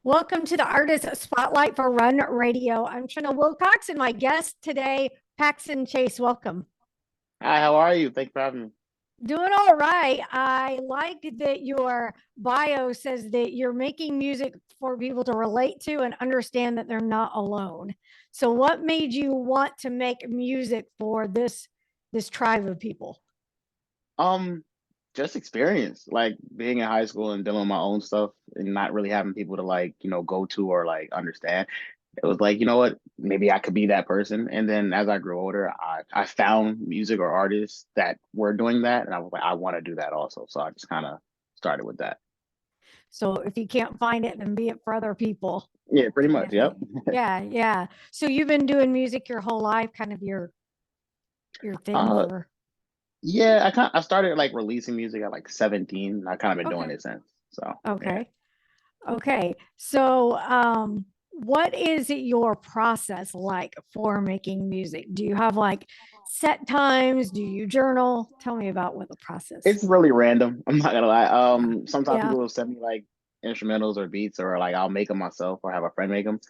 Welcome to the Artist Spotlight for Run Radio. I'm Trina Wilcox, and my guest today, Paxson Chase. Welcome. Hi, how are you? Thanks for having me. Doing all right. I like that your bio says that you're making music for people to relate to and understand that they're not alone. So, what made you want to make music for this tribe of people? Um, just experience, like being in high school and doing my own stuff and not really having people to go to or like understand. It was like, you know what, maybe I could be that person. And then as I grew older, I found music or artists that were doing that, and I was like, I want to do that also. So I just kind of started with that. So, if you can't find it, then be it for other people, Yeah, pretty kind much. of Yep. thing. Yeah, yeah. So, you've been doing music your whole life, kind of your thing Uh, for. yeah, I started like releasing music at like 17. I kind of been doing Okay. it since. So yeah. Okay. Okay. So, what is your process like for making music? Do you have like set times? Do you journal? Tell me about what the process. It's really random. I'm not gonna lie. Yeah. Sometimes Yeah. people will send me like instrumentals or beats, or like I'll make them myself or have a friend make them,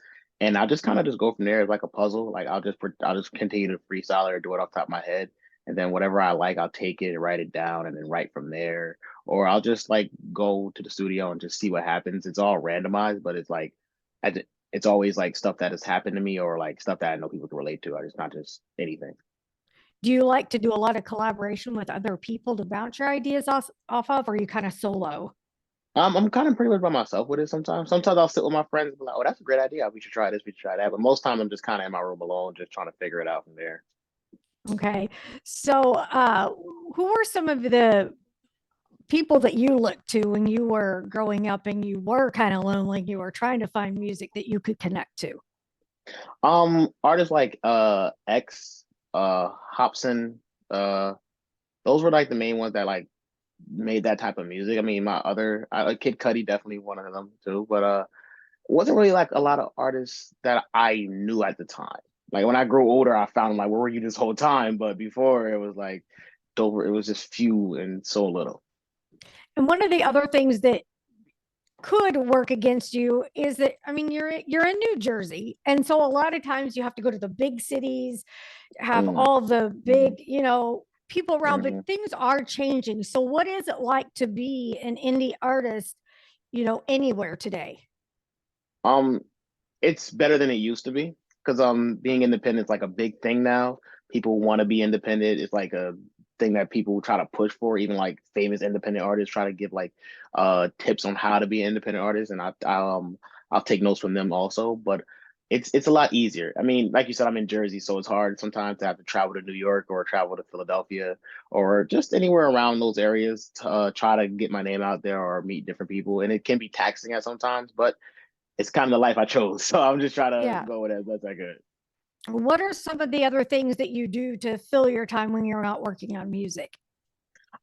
and I'll just kind of just go from there. It's like a puzzle. Like I'll just continue to freestyle or do it off the top of my head, and then whatever I like, I'll take it, write it down, and then write from there. Or I'll just like go to the studio and just see what happens. It's all randomized, but it's like, it's always like stuff that has happened to me or like stuff that I know people can relate to. It's not just anything. Do you like to do a lot of collaboration with other people to bounce your ideas off of, or are you kind of solo? I'm kind of pretty much by myself with it sometimes. Sometimes I'll sit with my friends and be like, "Oh, that's a great idea. We should try this. We should try that." But most times I'm just kind of in my room alone, just trying to figure it out from there. Okay. So, who were some of the people that you looked to when you were growing up and you were kind of lonely, you were trying to find music that you could connect to? Artists like X, Hobson, those were like the main ones that like made that type of music. I mean, Kid Cudi definitely one of them too, but it wasn't really like a lot of artists that I knew at the time. Like when I grew older, I found like, where were you this whole time? But before it was like, Dover, it was just few and so little. And one of the other things that could work against you is that, I mean, you're in New Jersey, and so a lot of times you have to go to the big cities, have Mm, all the big, people around, but hmm things are changing. So what is it like to be an indie artist, anywhere today? Um, it's better than it used to be because being independent is like a big thing now. People want to be independent. It's like a thing that people try to push for. Even like famous independent artists try to give like tips on how to be an independent artist, and I'll take notes from them also. But it's a lot easier. I mean, like you said, I'm in Jersey, so it's hard sometimes to have to travel to New York or travel to Philadelphia or just anywhere around those areas to try to get my name out there or meet different people. And it can be taxing at sometimes, but it's kind of the life I chose. So I'm just trying to Yeah. go with it as best I could. What are some of the other things that you do to fill your time when you're not working on music?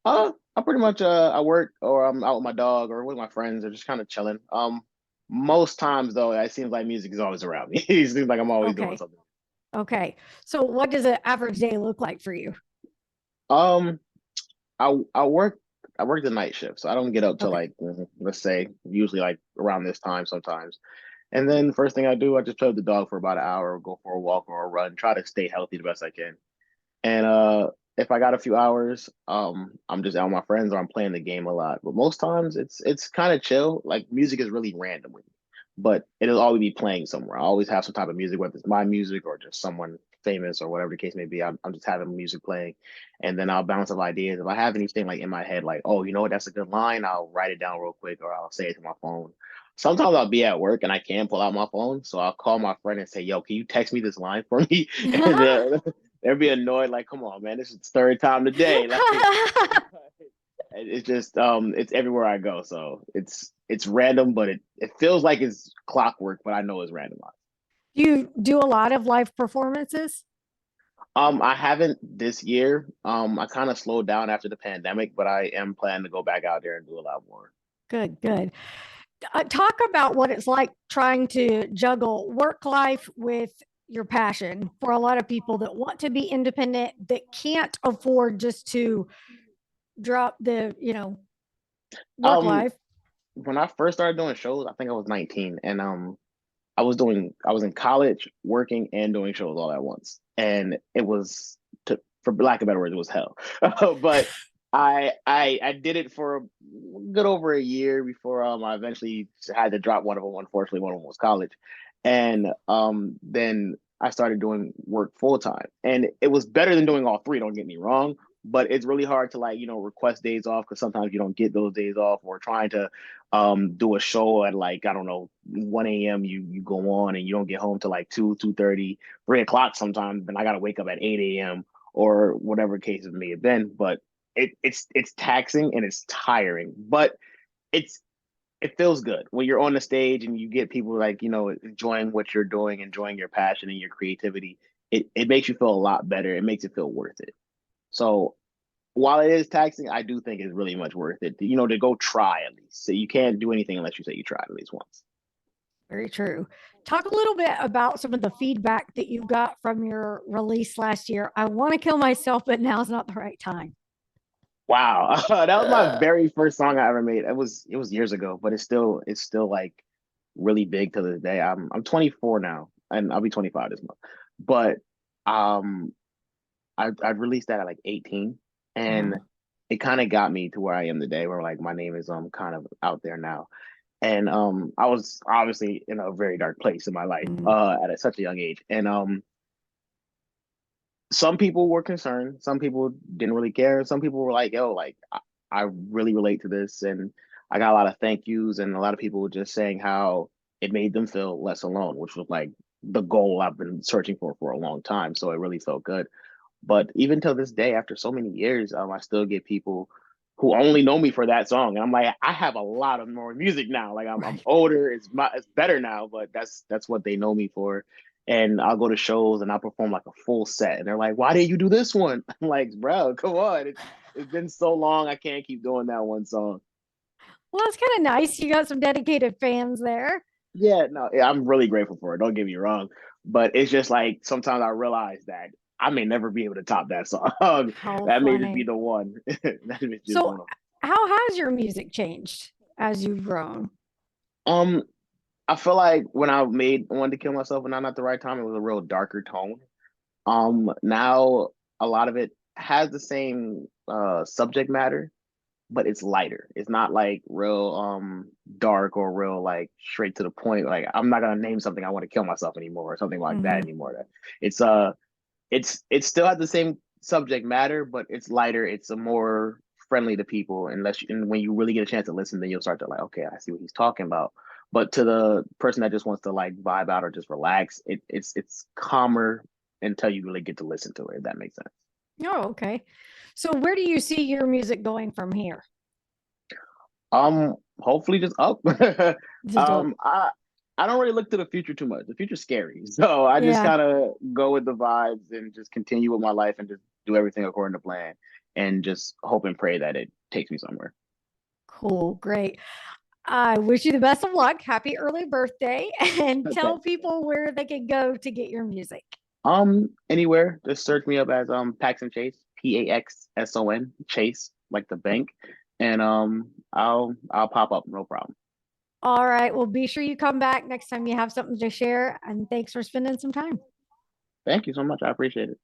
I pretty much I work or I'm out with my dog or with my friends or just kind of chilling. Most times though, it seems like music is always around me. It seems like I'm always doing Okay. something. Okay. So what does an average day look like for you? Um, I work the night shift, so I don't get up till Okay. like let's say usually like around this time sometimes. And then first thing I do, I just play with the dog for about an hour, go for a walk or a run, try to stay healthy the best I can. And if I got a few hours, I'm just out with my friends or I'm playing the game a lot. But most times it's kind of chill. Like music is really random with me. But it'll always be playing somewhere. I always have some type of music, whether it's my music or just someone famous or whatever the case may be. I'm just having music playing. And then I'll bounce off ideas. If I have anything like in my head, like, oh, you know what, that's a good line, I'll write it down real quick or I'll say it to my phone. Sometimes I'll be at work and I can't pull out my phone. So I'll call my friend and say, yo, can you text me this line for me? And they'll be annoyed, like, come on, man, this is the third time today. Like it's just it's everywhere I go. So it's random, but it feels like it's clockwork, but I know it's randomized. You do a lot of live performances? I haven't this year. I kind of slowed down after the pandemic, but I am planning to go back out there and do a lot more. Good, good. Talk about what it's like trying to juggle work life with your passion for a lot of people that want to be independent, that can't afford just to drop the, work Um, life. when I first started doing shows, I think I was 19, and I was in college, working and doing shows all at once, and it was, for lack of better words, it was hell. But I did it for a good over a year before I eventually had to drop one of them. Unfortunately, one of them was college, and then I started doing work full time, and it was better than doing all three. Don't get me wrong, but it's really hard to, like, request days off because sometimes you don't get those days off, or trying to do a show at, like, I don't know, 1 a.m. You go on and you don't get home to like 2:30, 3 o'clock sometimes. Then I gotta wake up at 8 a.m. or whatever case it may have been. But it's taxing and it's tiring. But it's it feels good when you're on the stage and you get people, like, enjoying what you're doing, enjoying your passion and your creativity. It makes you feel a lot better. It makes it feel worth it. So while it is taxing, I do think it's really much worth it, to go try at least. So you can't do anything unless you say you tried at least once. Very true. Talk a little bit about some of the feedback that you got from your release last year. I want to kill myself, but now's not the right time. Wow, that was my very first song I ever made. It was years ago, but it's still like really big to this day. I'm 24 now, and I'll be 25 this month. But um, I released that at like 18, and Wow. it kind of got me to where I am today, where like my name is kind of out there now. And I was obviously in a very dark place in my life Mm. at such a young age, and some people were concerned, some people didn't really care, some people were like, yo, like, I really relate to this. And I got a lot of thank yous, and a lot of people were just saying how it made them feel less alone, which was like the goal I've been searching for a long time. So it really felt good. But even till this day, after so many years, I still get people who only know me for that song, and I'm like, I have a lot of more music now. Like, I'm Right. older, it's better now, but that's what they know me for. And I'll go to shows and I'll perform like a full set, and they're like, "Why didn't you do this one?" I'm like, "Bro, come on! It's been so long. I can't keep doing that one song." Well, it's kind of nice. You got some dedicated fans there. Yeah, no, yeah, I'm really grateful for it. Don't get me wrong, but it's just like sometimes I realize that I may never be able to top that song. How That may just be funny. the one. That is just So, one of how has your music changed as you've grown? them. I feel like when I made Wanted to Kill Myself and Not at the Right Time, it was a real darker tone. Now a lot of it has the same subject matter, but it's lighter. It's not like real dark or real like straight to the point. Like, I'm not gonna name something I want to kill myself anymore or something like that Hmm. anymore. It's it still has the same subject matter, but it's lighter. It's a more friendly to people. And when you really get a chance to listen, then you'll start to like, okay, I see what he's talking about. But to the person that just wants to like vibe out or just relax, it's calmer until you really get to listen to it. If that makes sense. Oh, okay. So, where do you see your music going from here? Hopefully just up. Just up. I don't really look to the future too much. The future's scary, so I just Yeah. kind of go with the vibes and just continue with my life and just do everything according to plan, and just hope and pray that it takes me somewhere. Cool. Great. I wish you the best of luck. Happy early birthday. And Okay. tell people where they can go to get your music. Anywhere, just search me up as Paxson Chase, Paxson Chase, like the bank, and I'll pop up, no problem. All right. Well, be sure you come back next time you have something to share. And thanks for spending some time. Thank you so much. I appreciate it.